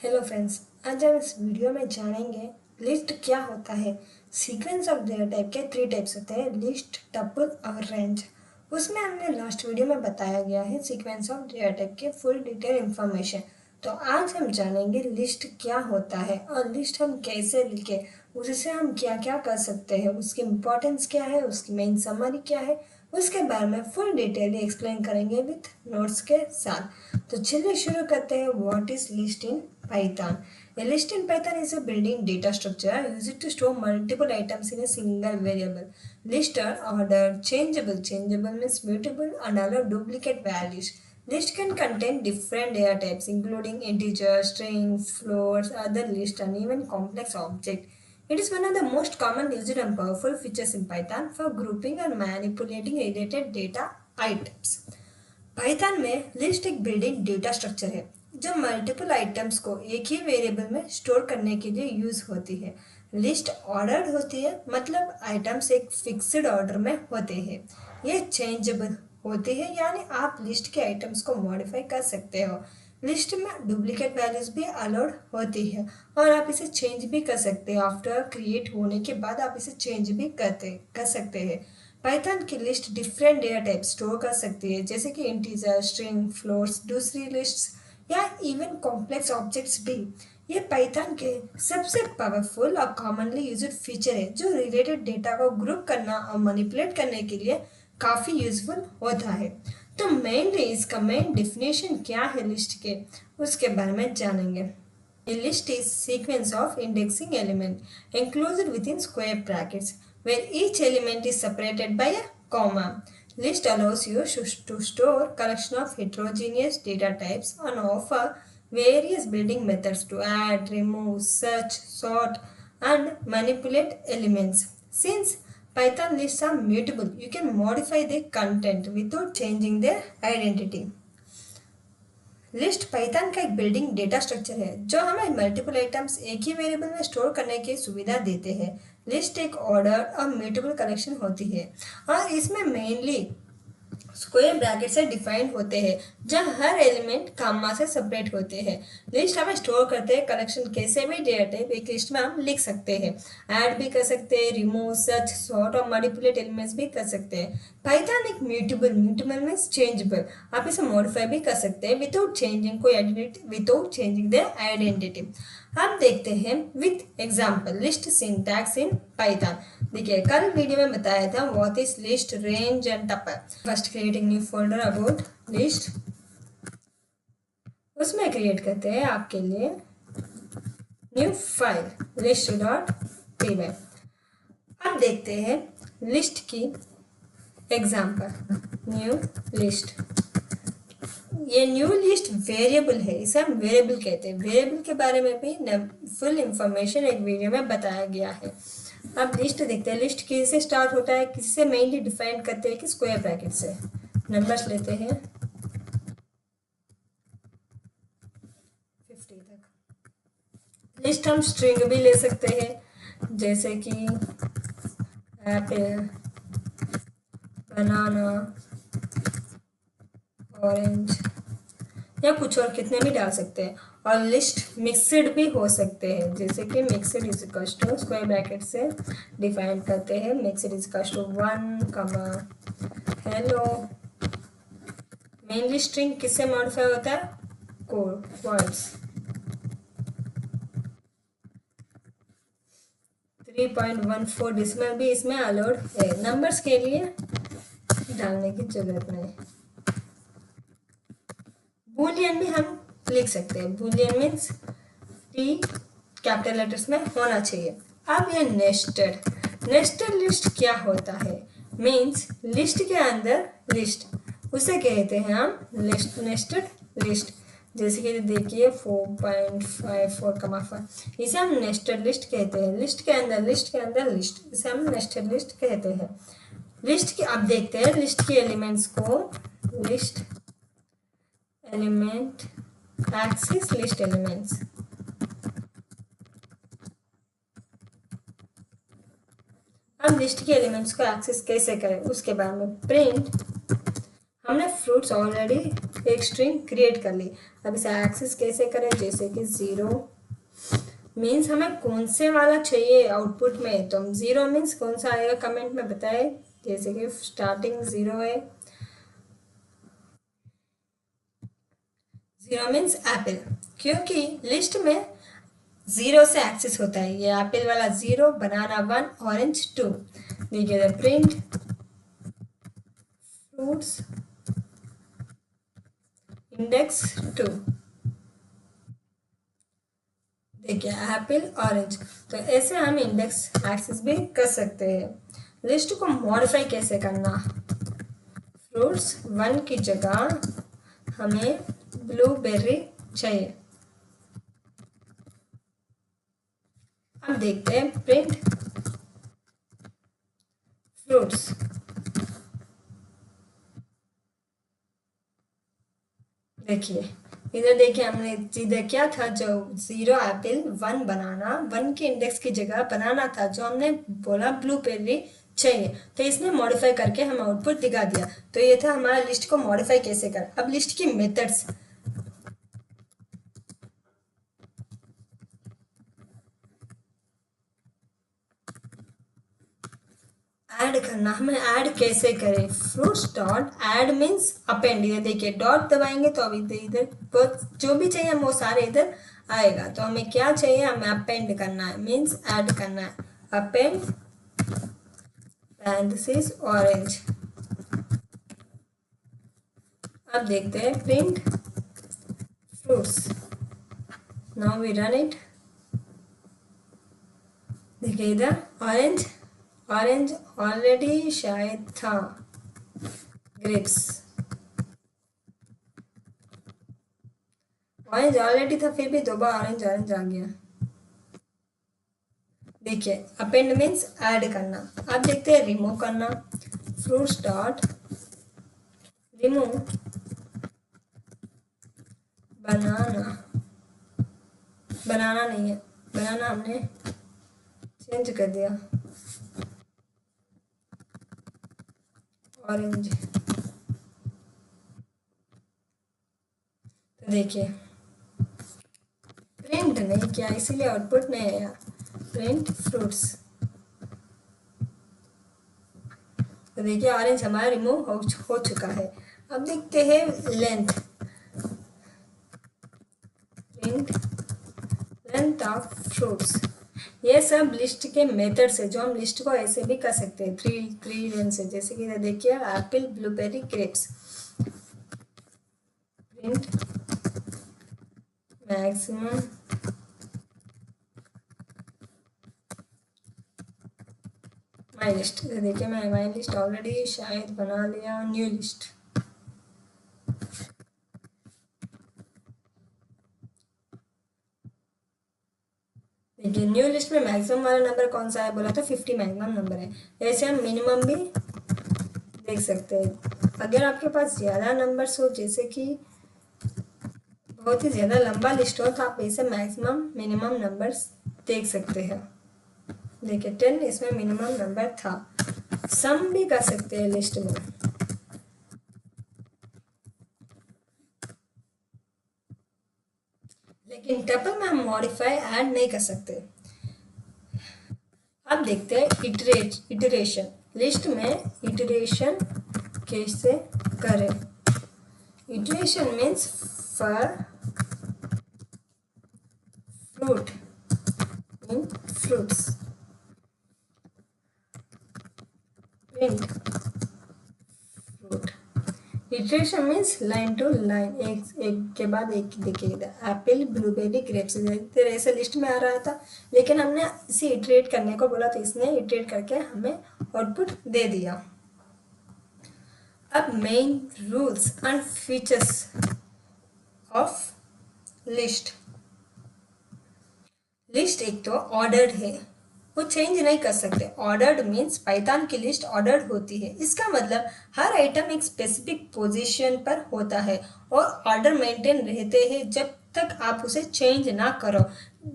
Hello friends, आज हम इस वीडियो में जानेंगे लिस्ट क्या होता है। सीक्वेंस ऑफ डेटा टाइप के 3 टाइप्स होते हैं, लिस्ट, टपल और रेंज। उसमें हमने लास्ट वीडियो में बताया गया है सीक्वेंस ऑफ डेटा टाइप के फुल डिटेल इंफॉर्मेशन। तो आज हम जानेंगे लिस्ट क्या होता है और लिस्ट हम कैसे लिखे, उससे हम क्या क्या कर सकते हैं, उसकी इम्पोर्टेंस क्या है, उसकी मेन समरी क्या है, उसके बारे में फुल डिटेल एक्सप्लेन करेंगे विथ नोट्स के साथ। तो चलिए शुरू करते हैं। What is list in Python? A list in Python is a built-in data structure used to store multiple items in a single variable. List are ordered, changeable. Changeable means mutable and allow duplicate values. List can contain different data types, including integers, strings, floats, other lists, and even complex objects. It is one of the most common used and powerful features in Python for grouping and manipulating related data items. Python में list एक building data structure है जो multiple items को एक ही variable में store करने के लिए यूज होती है। लिस्ट ऑर्डर्ड होती है, मतलब आइटम्स एक फिक्स्ड ऑर्डर में होते हैं। ये चेंजेबल होती है, यानी आप लिस्ट के आइटम्स को मॉडिफाई कर सकते हो। लिस्ट में डुप्लीकेट वैल्यूज भी अलाउड होती है और आप इसे चेंज भी कर सकते हैं। आफ्टर क्रिएट होने के बाद आप इसे चेंज भी कर सकते हैं। पाइथन की list different data type store कर सकती है, जैसे कि इंटीजर, स्ट्रिंग, फ्लोट्स, दूसरी लिस्ट्स या इवन कॉम्प्लेक्स ऑब्जेक्ट्स भी। ये पाइथन के सबसे पावरफुल और कॉमनली यूज्ड फीचर है जो रिलेटेड डेटा को ग्रुप करना और मैनिपुलेट करने के लिए काफ़ी यूजफुल होता है। तो मेनली इसका मेन डिफिनेशन क्या है लिस्ट के, उसके बारे में जानेंगे। A list is sequence of indexing element enclosed within square brackets where each element is separated by a comma. List allows you to store collection of heterogeneous data types and offer various building methods to add, remove, search, sort, and manipulate elements. Since Python lists are mutable, you can modify their content without changing their identity. List Python का एक building data structure है जो हमें multiple items एक ही variable में store करने की सुविधा देते हैं। लिस्ट एक ऑर्डर और म्यूटेबल कलेक्शन होती है और इसमें मेनली स्क्वायर ब्रैकेट से डिफाइंड होते हैं जहाँ हर एलिमेंट कामा से सेपरेट होते हैं। लिस्ट हमें स्टोर करते हैं कलेक्शन कैसे भी डेटा टाइप एक लिस्ट में हम लिख सकते हैं, ऐड भी कर सकते हैं, रिमूव, सर्च, सॉर्ट और मल्टीपुलेट एलिमेंट्स भी कर सकते हैं। पाइथन एक म्यूटेबल, म्यूटेबल मीन्स चेंजेबल, आप इसे मॉडिफाई भी कर सकते हैं विदाउट चेंजिंग कोई identity, without changing the identity. हम देखते हैं with example list syntax in Python. देखिए कल वीडियो में बताया था what is list, range and tuple. First creating new folder about list, उसमें क्रिएट करते हैं आपके लिए new file list dot P Y. अब देखते हैं लिस्ट की एग्जाम्पल, न्यू लिस्ट। ये न्यू लिस्ट वेरिएबल है, इसे हम वेरिएबल कहते हैं। वेरिएबल के बारे में भी फुल इंफॉर्मेशन एक वीडियो में बताया गया है। अब लिस्ट देखते हैं, लिस्ट किससे स्टार्ट होता है, किससे मेनली डिफाइन करते हैं कि स्क्वायर ब्रैकेट से। नंबर्स लेते हैं 50 तक। लिस्ट हम स्ट्रिंग भी ले सकते हैं, जैसे कि एप्पल, बनाना, ऑरेंज या कुछ और कितने भी डाल सकते हैं। और लिस्ट मिक्सड भी हो सकते हैं, जैसे कि mixed is equal to square bracket से डिफाइन करते हैं, mixed is equal to 1 comma hello. Mainly string किससे मॉडिफाई होता है, कोड वर्ड्स। 3.14 डिसिमल भी इसमें अलाउड है, नंबर्स के लिए डालने की जरूरत नहीं। बूलियन भी हम लिख सकते हैं, Boolean means T capital letters में होना चाहिए। अब ये नेस्टेड लिस्ट क्या होता है, मीन्स लिस्ट के अंदर लिस्ट, उसे कहते हैं हम लिस्ट, नेस्टेड लिस्ट। जैसे कि देखिए 4.54, इसे हम नेस्टेड लिस्ट कहते हैं। लिस्ट के अंदर लिस्ट, इसे हम नेस्टेड लिस्ट कहते हैं। लिस्ट की अब देखते हैं लिस्ट के एलिमेंट्स को, list element axis, list elements. हम लिस्ट के एलिमेंट्स को एक्सेस कैसे करें उसके बारे में। प्रिंट हमने फ्रूट्स ऑलरेडी एक स्ट्रिंग क्रिएट कर ली। अब इसे एक्सेस कैसे करें, जैसे कि 0 मीन्स हमें कौन से वाला चाहिए आउटपुट में, तो हम 0 मीन्स कौन सा आएगा कमेंट में बताए, जैसे कि स्टार्टिंग 0 है, 0 मीन्स एप्पल, क्योंकि लिस्ट में 0 से एक्सेस होता है। ये एप्पल वाला 0, बनाना 1, ऑरेंज 2। देखिए प्रिंट फ्रूट्स इंडेक्स 2। देखिए एप्पल ऑरेंज। तो ऐसे हम इंडेक्स एक्सेस भी कर सकते हैं। लिस्ट को मॉडिफाई कैसे करना, फ्रूट्स 1 की जगह हमें ब्लूबेरी चाहिए। अब देखते हैं प्रिंट फ्रूट्स। देखिए इधर देखिए हमने इधर क्या था, जो 0 एप्पल 1 बनाना, 1 के इंडेक्स की जगह बनाना था, जो हमने बोला ब्लूबेरी चाहिए, तो इसने मॉडिफाई करके हमें आउटपुट दिखा दिया। तो ये था हमारा लिस्ट को मॉडिफाई कैसे कर। अब लिस्ट की मेथड्स, ऐड करना, हमें ऐड कैसे करें, fruits dot add means append. ये देखिए डॉट दबाएंगे तो अभी इधर जो भी चाहिए हम वो सारे इधर आएगा। तो हमें क्या चाहिए, हमें अपेंड करना है, मीन्स ऐड करना है, अपेंड पैरेंथेसिस ऑरेंज। अब देखते हैं print fruits, now we run it. देखिए इधर ऑरेंज, ऑरेंज ऑलरेडी शायद था, ग्रेप्स, ऑरेंज ऑलरेडी था, फिर भी दो बार ऑरेंज ऑरेंज आ गया। देखिए अपेंड मीन्स ऐड करना। अब देखते हैं रिमूव करना, फ्रूट्स डॉट रिमूव बनाना, बनाना नहीं है, बनाना हमने चेंज कर दिया, ऑरेंज। तो देखिए प्रिंट नहीं किया इसीलिए आउटपुट नहीं आया, प्रिंट फ्रूट्स। तो देखिए ऑरेंज हमारा रिमूव हो चुका है। अब देखते हैं length, print length of fruits. ये सब लिस्ट के मेथड्स है, जो हम लिस्ट को ऐसे भी कर सकते हैं, थ्री लेंथ से, जैसे कि देखिए apple blueberry grapes, print maximum my list. देखिए मैं माई लिस्ट ऑलरेडी शायद बना लिया, न्यू लिस्ट। देखिए न्यू लिस्ट में मैक्सिमम वाला नंबर कौन सा है, बोला तो 50 मैक्सिमम नंबर है। ऐसे हम मिनिमम भी देख सकते हैं। अगर आपके पास ज़्यादा नंबर्स हो, जैसे कि बहुत ही ज़्यादा लंबा लिस्ट हो, तो आप ऐसे मैक्सिमम मिनिमम नंबर्स देख सकते हैं। देखिए 10 इसमें मिनिमम नंबर था। सम भी कर सकते हैं लिस्ट में, लेकिन टपल में हम मॉडिफाई ऐड नहीं कर सकते। अब देखते हैं इटरेशन, लिस्ट में इटरेशन कैसे करें। Iteration means for fruit in fruits, print fruit. Iteration means line to line, एक के बाद एक। देखिए एप्पल ब्लूबेरी ग्रेप्स ऐसे लिस्ट में आ रहा था, लेकिन हमने इसे इटरेट करने को बोला, तो इसने इटरेट करके हमें आउटपुट दे दिया। अब main rules and features of list. List एक तो ऑर्डर्ड है, वो चेंज नहीं कर सकते। ऑर्डर्ड मीन्स पाइथन की लिस्ट ऑर्डर्ड होती है, इसका मतलब हर आइटम एक स्पेसिफिक पोजीशन पर होता है और ऑर्डर मेंटेन रहते हैं जब तक आप उसे चेंज ना करो।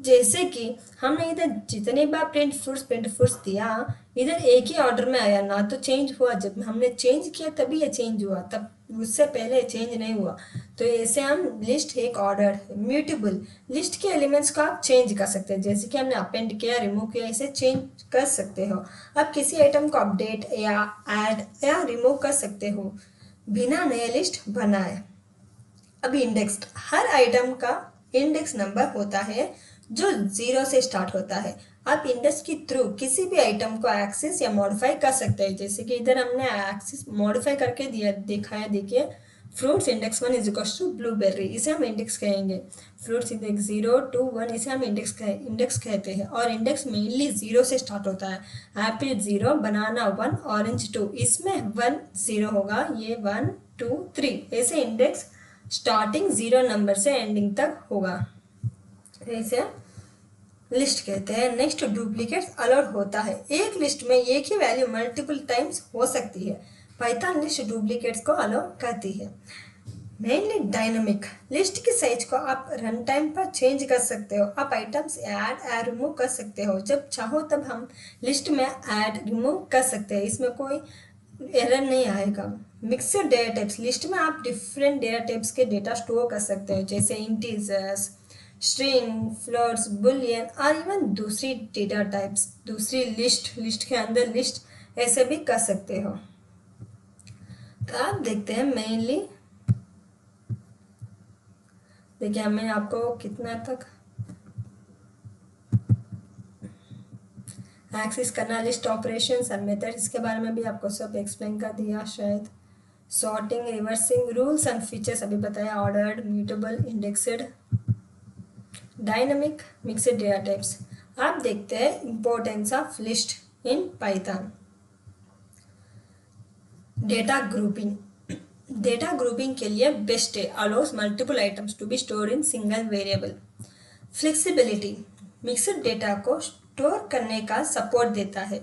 जैसे कि हमने इधर जितने बार प्रिंट फ्रूट्स दिया, इधर एक ही ऑर्डर में आया, ना तो चेंज हुआ, जब हमने चेंज किया तभी ये चेंज हुआ, तब उससे पहले चेंज नहीं हुआ, तो ऐसे हम लिस्ट एक ऑर्डर म्यूटेबल, लिस्ट के एलिमेंट्स को आप चेंज कर सकते हैं, जैसे कि हमने अपेंड किया, रिमूव किया, इसे चेंज कर सकते हो। आप किसी आइटम को अपडेट या ऐड या रिमूव कर सकते हो बिना नए लिस्ट बनाए। अभी इंडेक्स, हर आइटम का इंडेक्स नंबर होता है जो 0 से स्टार्ट होता है। आप इंडेक्स के थ्रू किसी भी आइटम को एक्सेस या मॉडिफाई कर सकते हैं, जैसे कि इधर हमने एक्सेस मॉडिफाई करके दिया देखा है। देखिए fruits index 1 is equals to blueberry, इसे हम इंडेक्स कहेंगे। फ्रूट्स इंडेक्स 0 to 1 इसे हम इंडेक्स कहते हैं। और इंडेक्स मेनली 0 से स्टार्ट होता है। एप्पल 0, बनाना 1, ऑरेंज 2, इसमें 1 0 होगा, ये 1 2 3, ऐसे इंडेक्स स्टार्टिंग 0 नंबर से एंडिंग तक होगा, इसे लिस्ट कहते हैं। नेक्स्ट, डुप्लीकेट्स अलाउड होता है। एक लिस्ट में एक ही वैल्यू मल्टीपल टाइम्स हो सकती है। पाइथन लिस्ट डुप्लीकेट्स को अलाउ करती है। मेनली डायनामिक, लिस्ट की साइज को आप रन टाइम पर चेंज कर सकते हो। आप आइटम्स ऐड या रिमूव कर सकते हो, जब चाहो तब हम लिस्ट में ऐड रिमूव कर सकते हैं, इसमें कोई एरर नहीं आएगा। मिक्सड डेटा टाइप्स, लिस्ट में आप डिफरेंट डेटा टाइप्स के डेटा स्टोर कर सकते हो, जैसे इंटीजर्स, स्ट्रिंग, फ्लोट्स, बुलियन और इवन दूसरी डेटा टाइप्स, दूसरी लिस्ट के अंदर लिस्ट, ऐसे भी कर सकते हो। तो आप देखते हैं मेनली, देखिए मैं आपको कितना तक एक्सेस करना, लिस्ट ऑपरेशंस और मेथड, इसके बारे में भी आपको सब एक्सप्लेन कर दिया शायद। Sorting, reversing, rules and features अभी बताया। Ordered, mutable, indexed, dynamic, mixed data types. आप देखते हैं importance of list in Python. Data grouping, data grouping के लिए बेस्ट है, allows multiple items to be store in single variable. Flexibility, mixed data को store करने का सपोर्ट देता है।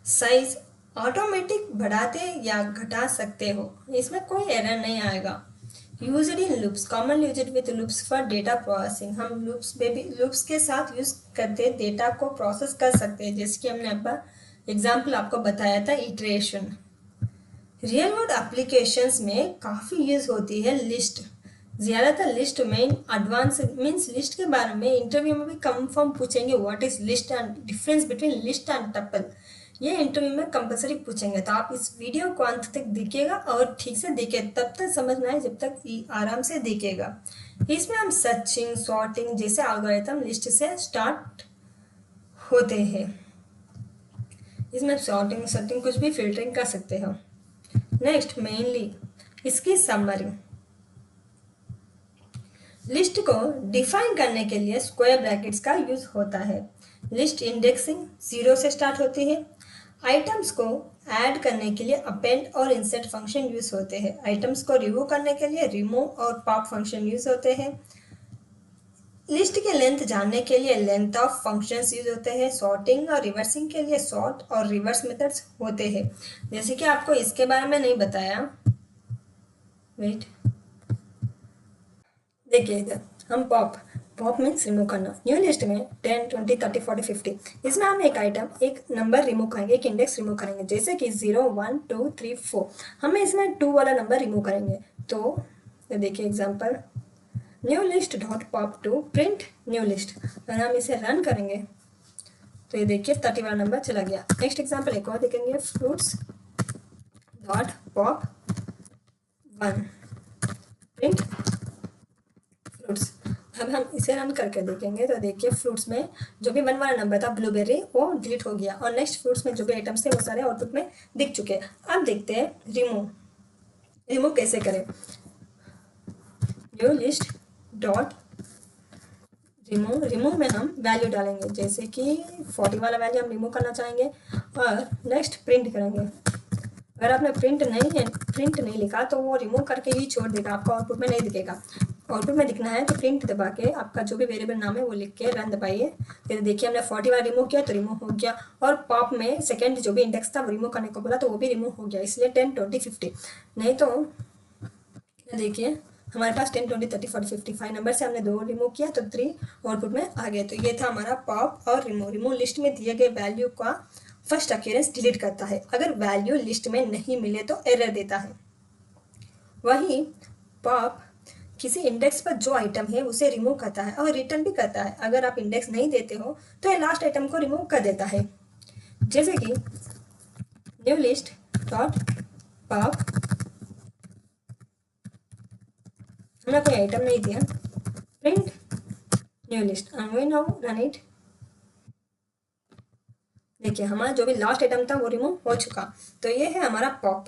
साइज, ऑटोमेटिक बढ़ाते या घटा सकते हो, इसमें कोई एरर नहीं आएगा। Used in loops, commonly used with loops for data processing, हम लूप्स के साथ यूज करते डेटा को प्रोसेस कर सकते हैं, जैसे कि हमने अपना एग्जाम्पल आपको बताया था, इटरेशन। रियल वर्ल्ड एप्लीकेशंस में काफ़ी यूज होती है लिस्ट। ज़्यादातर लिस्ट में एडवांस मीन्स लिस्ट के बारे में इंटरव्यू में भी कंफर्म पूछेंगे, what is list and difference between list and tuple, ये इंटरव्यू में कंपलसरी पूछेंगे। तो आप इस वीडियो को अंत तक देखिएगा और ठीक से देखिए, तब तक समझना है जब तक आराम से देखिएगा। इसमें हम सर्चिंग, सॉर्टिंग जैसे एल्गोरिथम लिस्ट से स्टार्ट होते हैं। इसमें सॉर्टिंग कुछ भी फिल्टरिंग कर सकते हो। नेक्स्ट, मेनली इसकी समरी। लिस्ट को डिफाइन करने के लिए स्क्वायर ब्रैकेट्स का यूज होता है। लिस्ट इंडेक्सिंग 0 से स्टार्ट होती है। आइटम्स को ऐड करने के लिए अपेंड और इंसर्ट फंक्शन यूज होते हैं। आइटम्स को रिमूव करने के लिए रिमूव और पॉप फंक्शन यूज होते हैं। लिस्ट की लेंथ जानने के लिए लेंथ ऑफ फंक्शंस यूज होते हैं। सॉर्टिंग और रिवर्सिंग के लिए सॉर्ट और रिवर्स मेथड्स होते हैं, जैसे कि आपको इसके बारे में नहीं बताया। वेट, देखिए इधर हम पॉप मीन्स रिमूव करना। न्यू लिस्ट में 10, 20, 30, 40, 50, इसमें हम एक आइटम, एक नंबर रिमूव करेंगे, एक इंडेक्स रिमूव करेंगे, जैसे कि 0, 1, 2, 3, 4, हमें इसमें 2 वाला नंबर रिमूव करेंगे। तो देखिए example, new list dot pop two print new list, अगर हम इसे रन करेंगे तो ये देखिए 30 वाला नंबर चला गया। नेक्स्ट एग्जांपल एक और देखेंगे, fruits dot pop 1 print fruits. अब हम इसे रन करके देखेंगे तो देखिए फ्रूट्स में जो भी 1 वाला नंबर था ब्लूबेरी, वो डिलीट हो गया, और नेक्स्ट फ्रूट्स में जो भी आइटम्स थे वो सारे आउटपुट में दिख चुके हैं। अब देखते हैं रिमूव कैसे करें। न्यू लिस्ट डॉट रिमूव में हम वैल्यू डालेंगे, जैसे कि 40 वाला वैल्यू हम रिमूव करना चाहेंगे, और नेक्स्ट प्रिंट करेंगे। अगर आपने प्रिंट नहीं लिखा तो वो रिमूव करके ही छोड़ देगा, आपको आउटपुट में नहीं दिखेगा। आउटपुट में दिखना है तो प्रिंट दबा के आपका जो भी वेरिएबल नाम है वो लिख के रन दबाइए। फिर देखिए हमने 40 वाला रिमूव किया तो रिमूव हो गया, और पॉप में सेकंड जो भी इंडेक्स था वो रिमूव करने को बोला तो वो भी रिमूव हो गया, इसलिए 10, 20, 50। नहीं तो देखिए हमारे पास 10, 20, 30, 40, 50 5 नंबर से हमने 2 रिमूव किया तो 3 आउटपुट में आ गए। तो ये था हमारा पॉप और रिमूव लिस्ट में दिए गए वैल्यू का फर्स्ट अकेरेंस डिलीट करता है। अगर वैल्यू लिस्ट में नहीं मिले तो एरर देता है। वही पॉप किसी इंडेक्स पर जो आइटम है उसे रिमूव करता है और रिटर्न भी करता है। अगर आप इंडेक्स नहीं देते हो तो ये लास्ट आइटम को रिमूव कर देता है। जैसे कि न्यू लिस्ट डॉट पॉप, हमने कोई आइटम नहीं दिया, print new list and we now run it. देखिए हमारा जो भी लास्ट आइटम था वो रिमूव हो चुका। तो ये है हमारा पॉप।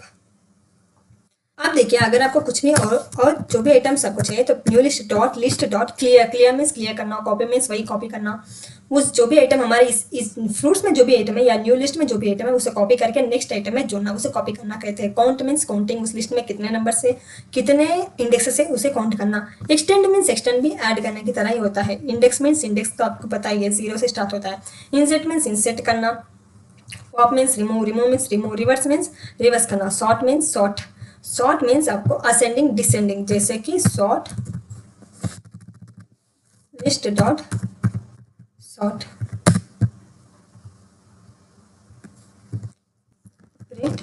अब देखिए अगर आपको कुछ भी और जो भी आइटम्स आपको चाहिए तो new list dot clear, clear means clear करना, कॉपी मीन्स वही कॉपी करना। उस जो भी आइटम हमारे इस फ्रूट्स में जो भी आइटम है या न्यू लिस्ट में जो भी आइटम है उसे कॉपी करके नेक्स्ट आइटम में जोड़ना, उसे कॉपी करना कहते हैं। काउंट मीन्स काउंटिंग, उस लिस्ट में कितने नंबर से कितने इंडेक्स से उसे काउंट करना। एक्सटेंड मीन्स एक्सटेंड भी ऐड करने की तरह ही होता है। इंडेक्स मीन्स इंडेक्स तो आपको पता ही है 0 से स्टार्ट होता है। इंसर्ट मीन्स इंसर्ट करना। Pop means remove, remove means remove, reverse means reverse करना। Sort means sort, sort means आपको असेंडिंग डिसेंडिंग, जैसे कि sort list dot sort print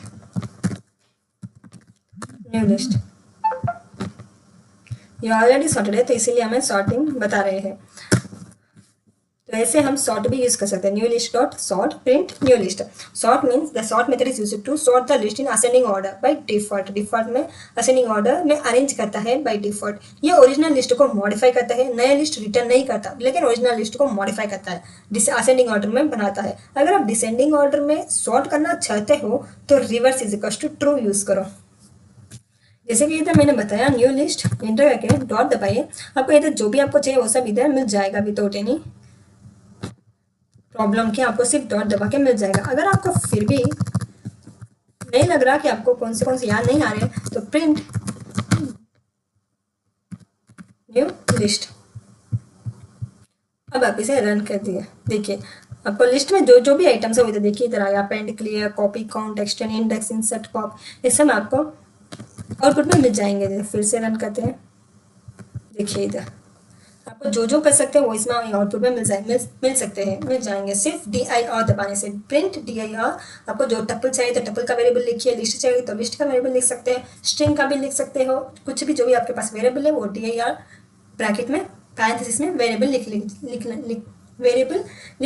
new list. ये ऑलरेडी सॉर्टेड है तो इसीलिए हमें सॉर्टिंग बता रहे हैं। तो ऐसे हम सॉर्ट भी यूज कर सकते हैं। New list dot sort print new list. Sort means the sort method is used to sort the list in ascending order by default. Default में असेंडिंग ऑर्डर में अरेंज करता है बाय डिफॉल्ट। ये original list को modify करता है, नया list return नहीं करता लेकिन ओरिजिनल लिस्ट को मॉडिफाई करता है, असेंडिंग ऑर्डर में बनाता है। अगर आप डिसेंडिंग ऑर्डर में सॉर्ट करना चाहते हो तो reverse is equal to true use करो। जैसे कि इधर मैंने बताया न्यू लिस्ट एंटर करके डॉट दबाइए, आपको इधर जो भी आपको चाहिए वो सब इधर मिल जाएगा विदाउट एनी प्रॉब्लम के। आपको सिर्फ डॉट दबा के मिल जाएगा। अगर आपको फिर भी नहीं लग रहा कि आपको कौन से याद नहीं आ रहे तो प्रिंट न्यू लिस्ट। अब आप इसे रन कर दिए। देखिए आपको लिस्ट में जो जो भी आइटम्स है वो इधर देखिए, इधर आया append, clear, copy, count, extend, index, insert, pop, ये सब आपको आउटपुट में मिल जाएंगे। फिर से रन करते हैं। देखिए इधर आपको जो जो कर सकते हैं वो इसमें आउटपुट में मिल सकते हैं, मिल जाएंगे सिर्फ DIR दबाने से। Print DIR। आपको जो टपल चाहिए तो टपल का वेरिएबल लिखिए, लिस्ट चाहिए तो लिस्ट का वेरिएबल लिख सकते हैं, स्ट्रिंग का भी लिख सकते हो, कुछ भी जो भी आपके पास वेरिएबल है वो DIR ब्रैकेट में पैरेंथेसिस में वेरिएबल लिख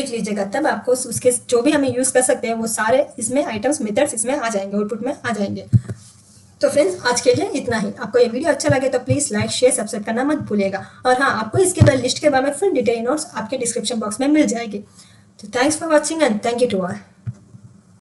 लीजिएगा। तब आपको उसके जो भी हमें यूज़ कर सकते हैं वो सारे इसमें आइटम्स मेथड्स इसमें आ जाएंगे, आउटपुट में आ जाएंगे। तो फ्रेंड्स आज के लिए इतना ही। आपको ये वीडियो अच्छा लगे तो प्लीज़ लाइक शेयर सब्सक्राइब करना मत भूलिएगा। और हाँ, आपको इसके बाद लिस्ट के बारे में फुल डिटेल नोट्स आपके डिस्क्रिप्शन बॉक्स में मिल जाएगी। तो thanks for watching and thank you to all.